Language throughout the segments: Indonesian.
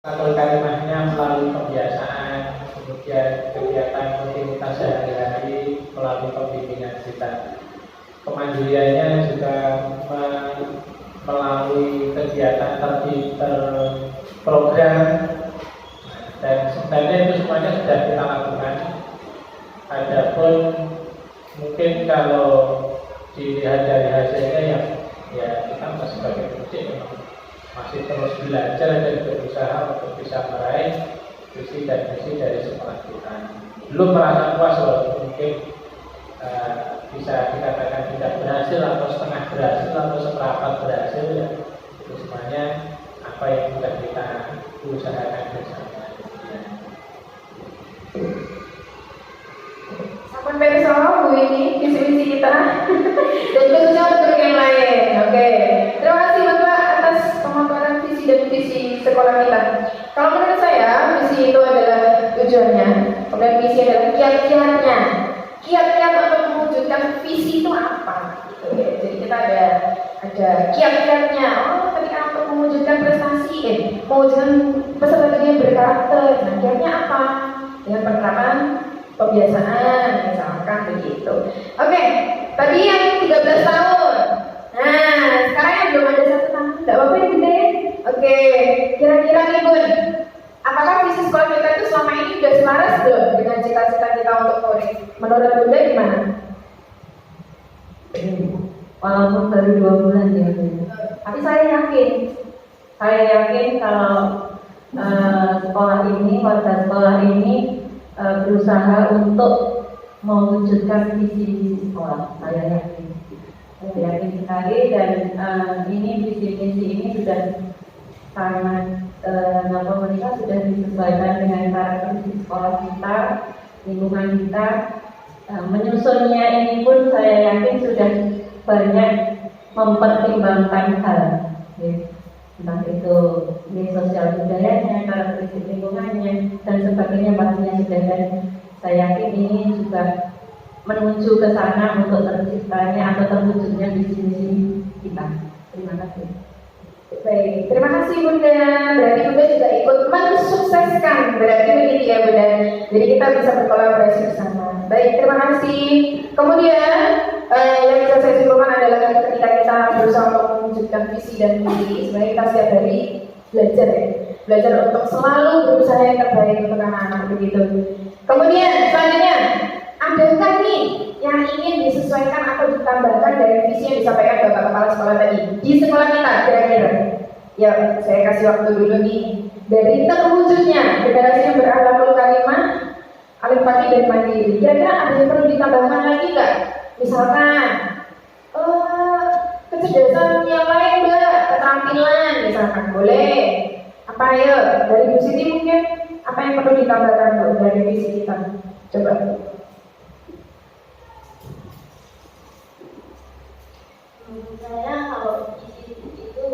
Atau kalimahnya melalui kebiasaan, kemudian kegiatan rutinitas sehari-hari melalui pembimbingan kita. Kemandiriannya juga melalui kegiatan terprogram, dan sebenarnya itu semuanya sudah kita lakukan. Adapun mungkin kalau dilihat dari hasilnya ya kita sebagai pendidik masih terus belajar dan berusaha untuk bisa meraih visi dan misi dari sekolah kita. Belum merasa puas walaupun mungkin bisa dikatakan tidak berhasil atau setengah berhasil atau seperempat berhasil, ya itu semuanya apa yang sudah kita usahakan bersama. Sampai bersama Bu ini visi-visi kita dan khususnya untuk yang lain. Oke, terima kasih Bapak atas pemaparan visi dan visi sekolah kita. Kalau menurut saya visi itu adalah tujuannya, kemudian visi adalah kiat-kiatnya. Kiat-kiat untuk mewujudkan visi itu apa? Gitu ya. Jadi kita ada kiat-kiatnya. Oh, ketika untuk mewujudkan prestasi, mewujudkan peserta didik berkarakter. Nah, kiatnya apa? Dengan penerapan kebiasaan, misalkan begitu. Oke, tadi yang 13 tahun. Nah, sekarang yang belum ada 1 tahun, enggak apa-apa ya Bunda ya? Oke, kira-kira nih Bun, apakah visi sekolah kita itu selama ini sudah selaras belum dengan cita-cita kita untuk Polri? Menurut Bunda gimana? Walaupun baru 2 bulan ya Bunda. Tapi saya yakin kalau sekolah ini, warga sekolah ini berusaha untuk mewujudkan visi sekolah. Saya yakin sekali, dan ini visi-visi ini sudah sangat mereka sudah disesuaikan dengan karakteristik sekolah kita, lingkungan kita. Menyusunnya ini pun saya yakin sudah banyak mempertimbangkan hal, entah itu di sosial budayanya, karakteristik lingkungannya, dan sebagainya pastinya sudah. Dan saya yakin ini juga menuju ke sana untuk terciptanya atau terwujudnya visi-misi kita. Terima kasih. Baik, terima kasih Bunda. Berarti Bunda juga ikut mensukseskan, berarti begitu ya Bunda. Jadi kita bisa berkolaborasi bersama. Baik, terima kasih. Kemudian yang bisa saya simpulkan adalah ketika kita berusaha untuk mewujudkan visi dan misi, sebenarnya kita setiap hari belajar ya. Belajar untuk selalu berusaha yang terbaik untuk anak-anak begitu. Kemudian selanjutnya, adakah nih yang ingin disesuaikan atau ditambahkan dari visi yang disampaikan Bapak Kepala Sekolah tadi di sekolah kita kira-kira? Ya, saya kasih waktu dulu nih. Dari terwujudnya generasi yang berakhlakul karimah, alim fakih dan mandiri, kira-kira ada yang perlu ditambahkan lagi nggak? Misalkan kecerdasan yang lain Mbak, keterampilan misalkan boleh. Apa ya dari Bu Siti mungkin apa yang perlu ditambahkan Bu dari visi kita? Coba. Menurut saya kalau visi itu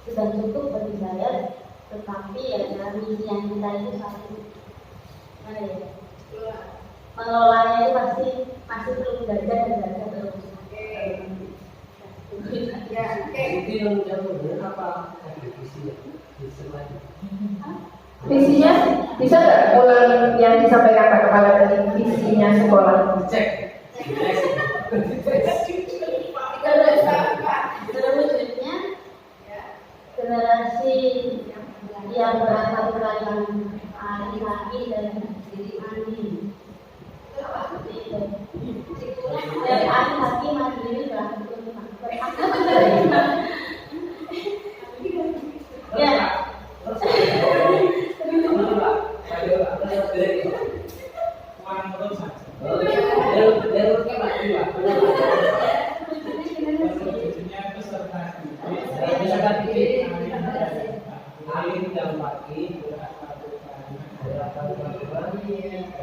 sudah cukup bagi saya, tetapi ya dalam misi yang kita itu satu, mengelolanya itu pasti masih perlu belajar dan belajar terus. Visinya bisa nggak ulang yang disampaikan Pak Kepala tadi, visinya sekolah? Terwujudnya generasi yang berasal dari laki-laki dan mandiri. Dari laki-laki mandiri ya.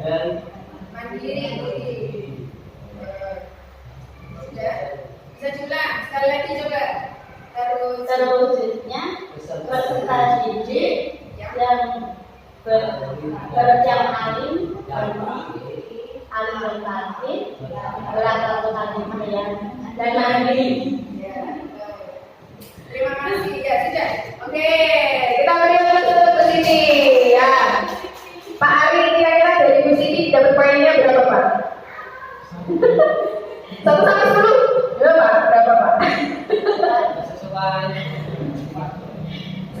Dan mandiri. Sudah bisa diulang sekali lagi coba. Terwujudnya peserta didik yang berjam alim berlatih, berlaku kalimah dan mandiri. Terima kasih ya sudah. Oke, kita beri aplaus untuk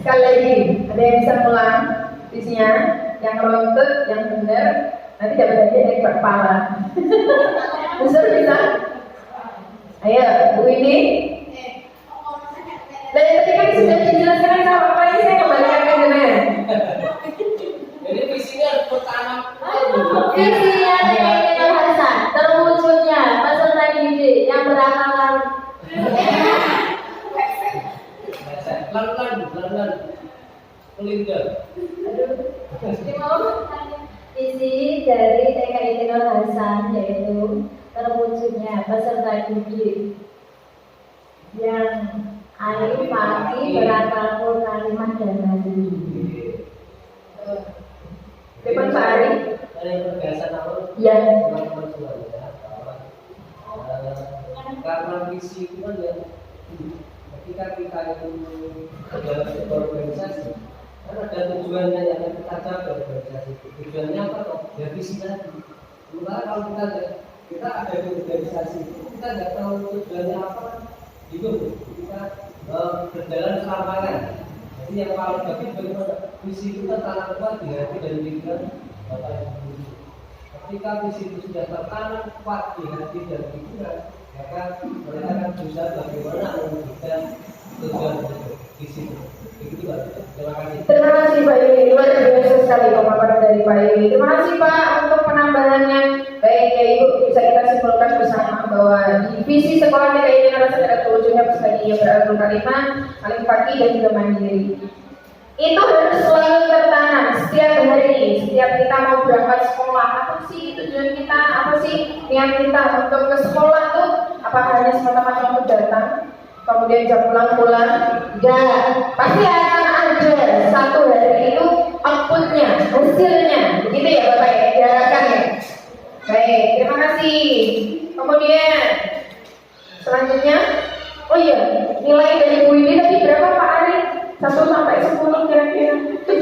Sekali lagi, ada yang bisa pulang visinya, yang menuntut, yang benar, nanti dapat hadiah dari kepala. Bisa? Ayo, Bu ini. Dan tadi kan sudah dijelaskan sama Pak ini, saya kembalikan ke jenengan. Jadi visinya harus bertanam. Visinya TKI Hasan terwujudnya peserta didik yang berakal Pelan-pelan. Pelintir. Visi dari TKI Nur Hasan yaitu terwujudnya peserta didik yang arif, fakih, berakal, kalimah dan mandiri. Depan Pak Ari. Ada yang berbiasa namun Ya. teman-teman semua ya. Karena visi itu kan ya, ketika kita itu dalam sebuah organisasi, kan ada tujuannya yang kita capai organisasi. Tujuannya apa toh? Ya visi tadi. Sementara kalau kita ada di organisasi itu, kita nggak tahu tujuannya apa, itu kita berjalan selamanya. Jadi yang paling bagus bagaimana visi itu tertanam kuat di hati dan pikiran Bapak Ibu. Ketika visi itu sudah tertanam kuat di hati dan pikiran, maka mereka akan berusaha bagaimana mewujudkan tujuan visi itu. Begitu Pak. Terima kasih. Terima kasih Pak Yuli, luar biasa sekali pemaparan dari Pak Yuli. Terima kasih Pak untuk penambahannya. Baik ya Ibu, bisa kita simpulkan bersama bahwa di visi sekolah TKI Nur Hasan ada terwujudnya peserta yang berakal, kalimah, alim, fakih dan juga mandiri. Itu harus selalu tertanam setiap hari, setiap kita mau berangkat sekolah. Apa sih tujuan kita? Apa sih niat kita untuk ke sekolah tuh? Apakah hanya semata-mata untuk datang, kemudian jam pulang? Enggak, pasti akan ada satu hari itu outputnya, hasilnya. Begitu ya Bapak ya, diharapkan ya. Baik, terima kasih. Kemudian selanjutnya, oh iya, nilai dari Bu ini tadi berapa Pak Ari? 1 sampai 10 kira-kira. 9,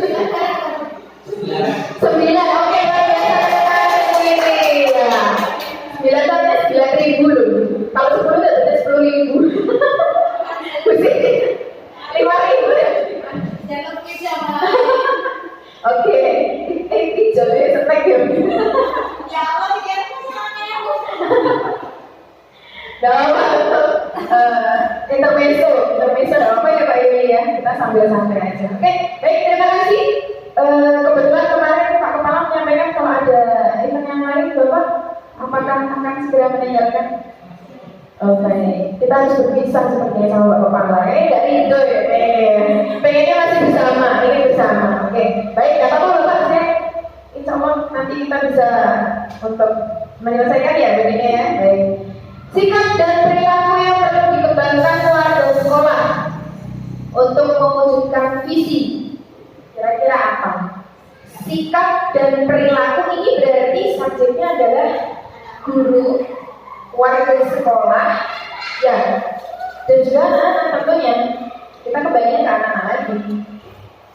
oke, Bu ini. Ya. 9 tahunnya 9.000 loh. Kalau 10 udah 10.000. Pusing. 5.000 ya. Oke, hijaunya setek ya. Dalam intermezzo apa ya Pak Yuli ya, kita sambil santai aja. Oke, baik, terima kasih. Kebetulan kemarin Pak Kepala menyampaikan kalau ada event yang lain, Bapak apakah akan segera meninggalkan? Oke, kita harus berpisah sepertinya sama Bapak Kepala. Dari itu ya, pengennya masih bersama, ini bersama. Oke, baik, kata Bapak saya, insya Allah nanti kita bisa untuk menyelesaikan ya begini ya. Baik. Sikap dan perilaku yang perlu dikembangkan keluarga sekolah untuk mewujudkan visi. Kira-kira apa? Sikap dan perilaku ini berarti subjeknya adalah guru, warga sekolah, ya, dan juga anak-anak tentunya. Kita kembali ke anak-anak lagi.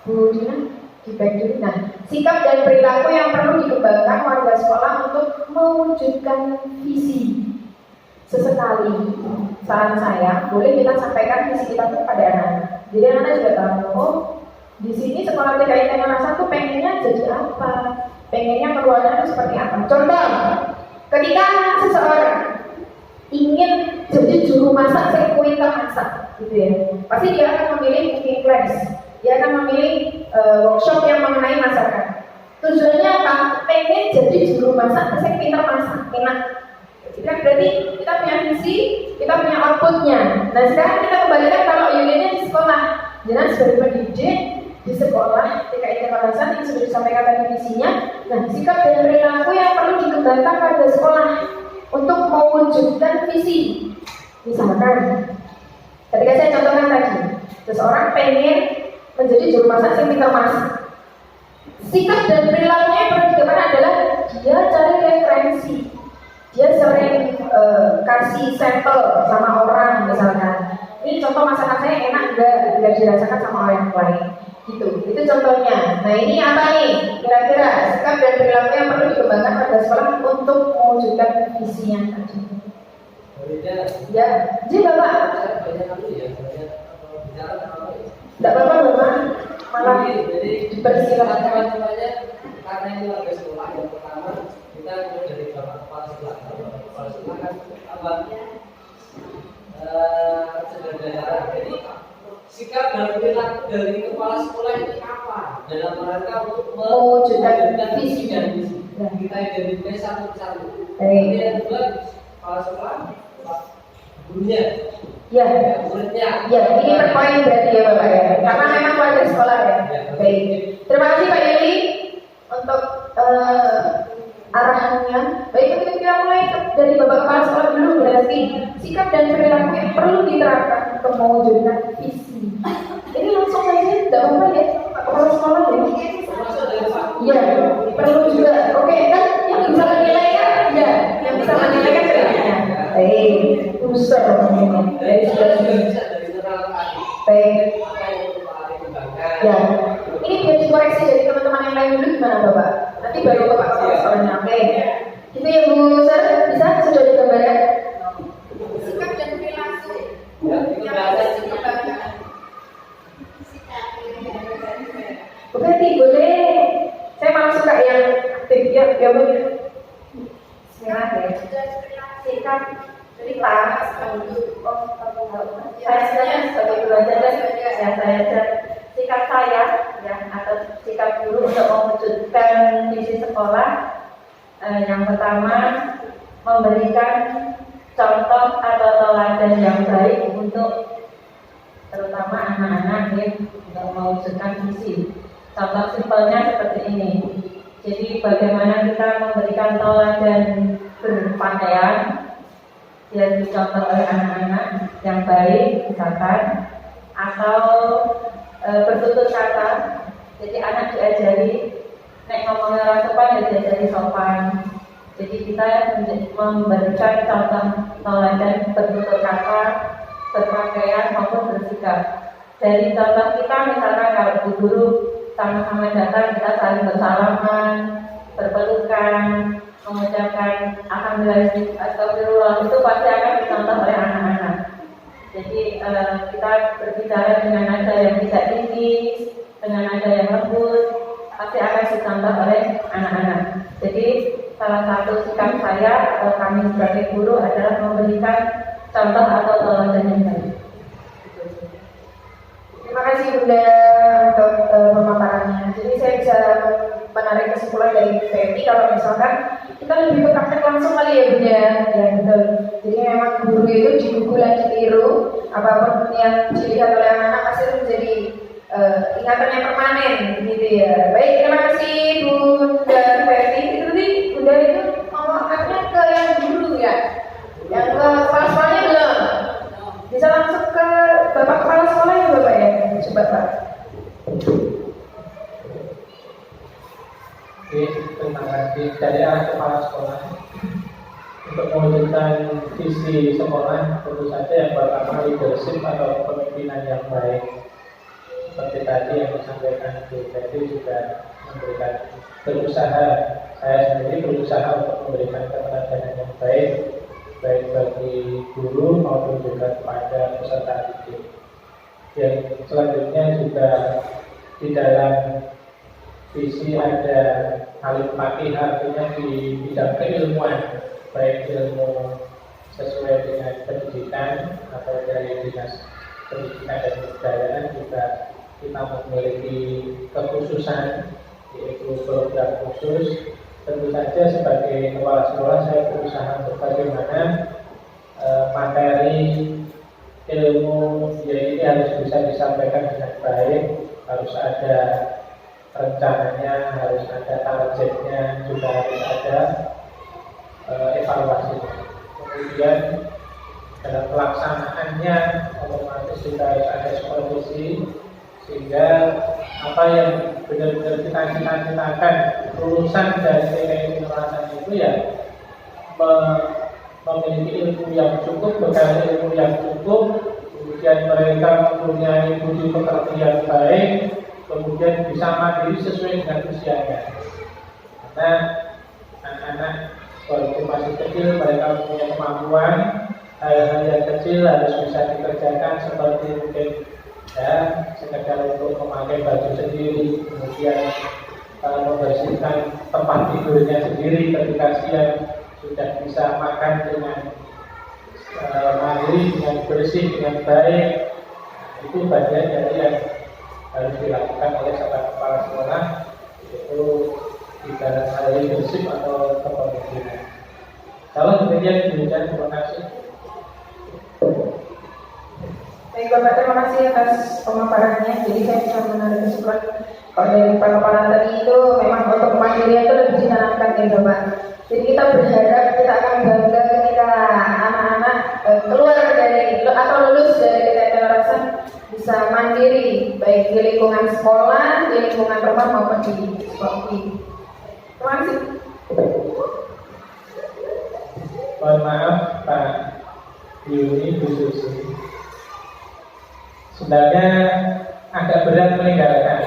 Bu Dina, feedback dulu. Nah, sikap dan perilaku yang perlu dikembangkan warga sekolah untuk mewujudkan visi. Sesekali saran saya boleh kita sampaikan visi kita tuh pada anak. Jadi anak juga tahu, oh di sini sekolah TKI Nur Hasan tuh pengennya jadi apa, pengennya keluarnya itu seperti apa. Contoh, ketika anak seseorang ingin jadi juru masak, sekuiter masak, gitu ya, pasti dia akan memilih cooking class, dia akan memilih workshop yang mengenai masakan. Tujuannya apa? Pengen jadi juru masak, sekuiter masak, enak. Kita berarti kita punya visi, kita punya outputnya. Nah sekarang kita kembalikan kalau unitnya di sekolah, jelas sebagai pendidik di sekolah TKI Nur Hasan yang sudah disampaikan tadi visinya. Nah sikap dan perilaku yang perlu dikembangkan pada sekolah untuk mewujudkan visi. Misalkan, ketika saya contohkan tadi, seseorang pengen menjadi juru masak yang pintar masak. Sikap dan perilakunya yang perlu dikembangkan adalah dia cari referensi. Dia sering kasih sampel sama orang misalkan. Ini contoh masakan saya enak enggak dirasakan sama orang lain. Gitu. Itu contohnya. Nah ini apa nih? Kira-kira sikap dan perilaku yang perlu dikembangkan pada sekolah untuk mewujudkan visinya tadi. Ya, jadi Bapak. Banyak kali ya, banyak bicara sama Tidak apa-apa Bapak. malah jadi dipersilahkan. macam-macamnya karena ini warga sekolah yang pertama kita mulai dari bapak kepala sekolah. Bapak kepala sekolah kan apa? Sederhana. Jadi sikap dan perilaku dari kepala sekolah itu apa? Dalam rangka untuk mewujudkan visi dan misi. Kita identifikasi satu persatu. Jadi yang kedua kepala sekolah, gurunya. Ya, muridnya. ya, ini per poin berarti ya Bapak ya, karena memang warga sekolah ya. Baik, terima kasih Pak Yuli untuk arahannya. Baik, kita mulai dari Bapak kepala sekolah dulu, berarti sikap dan perilaku yang perlu diterapkan untuk mewujudkan visi. Ini langsung saja, tidak apa-apa ya, Pak kepala sekolah ya. Iya, perlu juga. Oke, kan yang bisa menilai kan? Ya, yang bisa menilai kan perilakunya. Baik, user ini. Baik, ya. Ini biar dikoreksi dari teman-teman yang lain dulu gimana Bapak? Nanti baru Bapak kepala sekolahnya. Oke. Itu ya Bu Sir, bisa sudah digambarkan? Sikap dan perilaku. Berarti boleh. Saya malah suka yang aktif ya boleh. Semangat ya. Sikap saya sebagai guru aja ya saya sikap saya ya atau sikap guru untuk mewujudkan visi sekolah yang pertama memberikan contoh atau teladan yang baik untuk terutama anak-anak ya untuk mewujudkan visi. Contoh simpelnya seperti ini. Jadi bagaimana kita memberikan teladan berpakaian yang dicontoh oleh anak-anak yang baik misalkan atau bertutur kata. Jadi anak diajari nek ngomongnya orang sopan ya diajari sopan. Jadi kita memberikan contoh teladan bertutur kata, berpakaian maupun bersikap. Dari contoh kita misalkan kalau bu guru sama-sama datang kita saling bersalaman, berpelukan, mengucapkan astagfirullah itu pasti akan dicontoh oleh anak-anak. Jadi kita berbicara dengan nada yang tidak tinggi, dengan nada yang lembut, pasti akan dicontoh oleh anak-anak. Jadi salah satu sikap saya atau kami sebagai guru adalah memberikan contoh atau teladan yang baik. Terima kasih Bunda untuk pemaparannya. Jadi saya bisa menarik kesimpulan dari Feby kalau misalkan kita lebih ke praktek langsung kali ya Bunda. Ya betul. Jadi memang guru itu di buku lagi tiru, apapun yang dilihat oleh anak-anak pasti itu menjadi ingatan yang permanen gitu ya. Baik, terima kasih Bunda Feby. Itu tadi Bunda itu ngomongnya ke yang guru ya, yang ke kepala sekolahnya belum. Bisa langsung ke Bapak kepala sekolah ya Bapak ya. Coba Pak. Oke, terima kasih dari arah kepala sekolah. Untuk mewujudkan visi sekolah, tentu saja yang pertama leadership atau kepemimpinan yang baik. Seperti tadi yang disampaikan Bu Feby juga memberikan berusaha, saya sendiri berusaha untuk memberikan keteladanan yang baik bagi guru maupun juga kepada peserta didik. Yang selanjutnya juga di dalam visi ada alif fakih, artinya di bidang keilmuan, baik ilmu sesuai dengan pendidikan atau dari dinas pendidikan dan kebudayaan juga kita memiliki kekhususan yaitu program khusus. Tentu saja sebagai kepala sekolah saya berusaha untuk bagaimana materi ilmu ini harus bisa disampaikan dengan baik, harus ada rencananya, harus ada targetnya, juga harus ada evaluasinya. Kemudian dalam pelaksanaannya otomatis juga harus ada supervisi sehingga apa yang benar-benar kita cita-citakan lulusan dari TKI Penerasan itu ya memiliki ilmu yang cukup, bekal ilmu yang cukup, kemudian mereka mempunyai budi pekerti yang baik, kemudian bisa mandiri sesuai dengan usianya. Karena anak-anak walaupun masih kecil mereka punya kemampuan, hal-hal yang kecil harus bisa dikerjakan seperti mungkin ya sekedar untuk memakai baju sendiri, kemudian membersihkan tempat tidurnya sendiri ketika siang, sudah bisa makan dengan mandiri, dengan bersih, dengan baik. Itu bagian dari yang harus dilakukan oleh seorang kepala sekolah, yaitu ibarat leadership atau kepemimpinan. Kalau demikian, terima kasih. Baik Bapak, terima kasih atas pemaparannya. Jadi saya bisa menarik kesimpulan kalau dari pemaparan tadi itu memang untuk kemandirian itu lebih ditanamkan ya Bapak. Jadi kita berharap kita akan bangga ketika anak-anak keluar dari atau lulus dari TTN Rasan bisa mandiri baik di lingkungan sekolah, di lingkungan rumah maupun di sekolah. Terima kasih. Mohon maaf Pak Yuni Bu Susi, sebenarnya agak berat meninggalkan.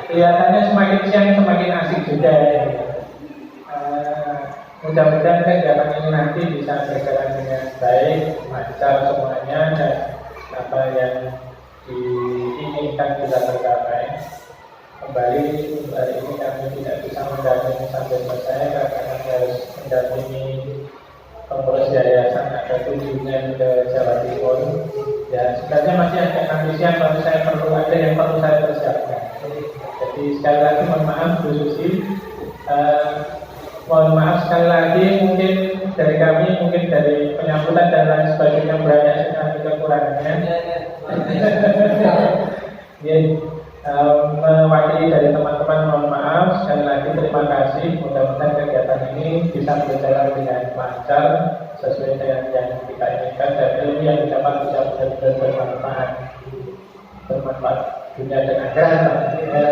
Kelihatannya semakin siang semakin asik juga ya. Mudah-mudahan kegiatan ini nanti bisa berjalan dengan baik, lancar semuanya, dan apa yang diinginkan bisa tercapai. Kembali untuk hari ini kami tidak bisa mendampingi sampai selesai karena kami harus mendampingi pengurus yayasan ada kunjungan ke Jawa Timur. Ya sebenarnya masih ada ambisian, tapi saya ada yang perlu saya persiapkan. Jadi sekali lagi mohon maaf Bu Susi, mohon maaf sekali lagi mungkin dari kami, mungkin dari penyambutan dan lain sebagainya banyak sekali kekurangannya. Mewakili dari teman-teman mohon maaf sekali lagi, terima kasih. Mudah-mudahan kegiatan ini bisa berjalan dengan lancar sesuai dengan yang kita inginkan dan ilmu yang didapat bisa benar-benar bermanfaat dunia dan akhirat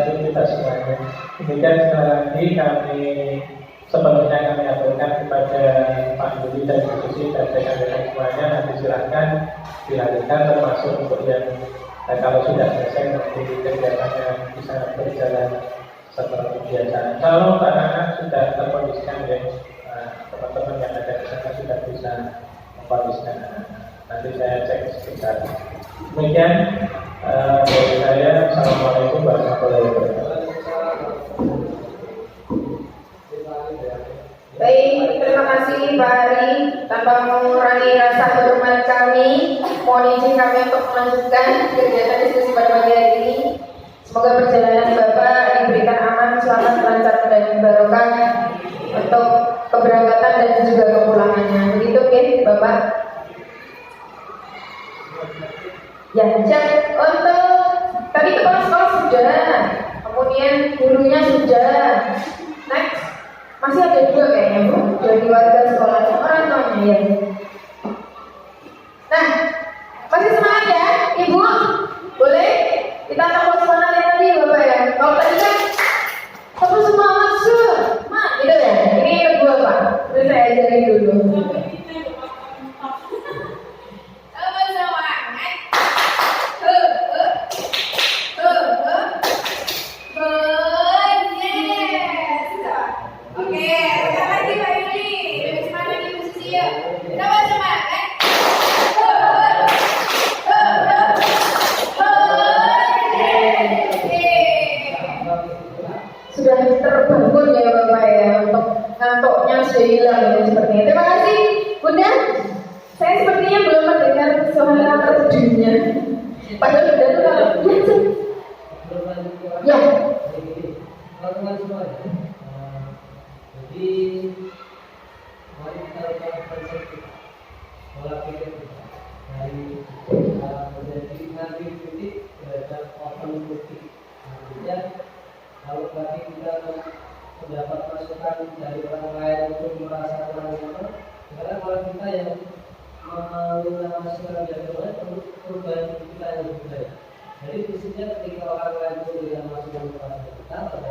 untuk kita semuanya. Demikian sekali lagi kami sepenuhnya kami aturkan kepada Pak Budi dan Bu Susi dan rekan-rekan semuanya. Nanti silahkan dilanjutkan termasuk untuk yang kalau sudah selesai nanti kegiatannya bisa berjalan seperti biasa. Kalau anak-anak sudah terkondisikan ya, teman-teman yang ada di sana sudah bisa mengkondisikan anak-anak. Nanti saya cek sekitar. Demikian dari saya. Assalamualaikum warahmatullahi wabarakatuh. Baik, terima kasih Pak Ari. Tanpa mengurangi rasa hormat kami, mohon izin kami untuk melanjutkan kegiatan diskusi pada pagi hari ini. Semoga perjalanan Bapak diberikan aman, selamat, lancar, dan barokah untuk keberangkatan dan juga kepulangannya. Begitu oke, Bapak? Ya, cek untuk tadi kepala sekolah sudah, kemudian gurunya sudah. Next. Masih ada juga kayaknya Bu, dari warga sekolah orang tuanya ya. Nah, masih semangat ya Ibu? Boleh? Kita akan semangat tadi Bapak ya. Kalau tadi kan terus semangat mak, gitu ya. Ini yang kedua Pak, terus saya ajarin dulu. Sudah terbangun ya Bapak ya, untuk ngantuknya sudah hilang ya sepertinya. Terima kasih Bunda. Saya sepertinya belum mendengar suara terjunnya. Padahal Bunda itu kalau ya. Teman-teman semua, jadi mari kita lakukan konsep pola pikir kita dari menjadi nabi kritik terhadap open kritik. Artinya kalau tadi kita mendapat masukan dari orang lain untuk merasa kurang nyaman, sekarang kalau kita yang menerima masukan dari orang lain perlu perubahan kita yang lebih baik. Jadi prinsipnya ketika orang lain memberikan masukan kepada kita, pada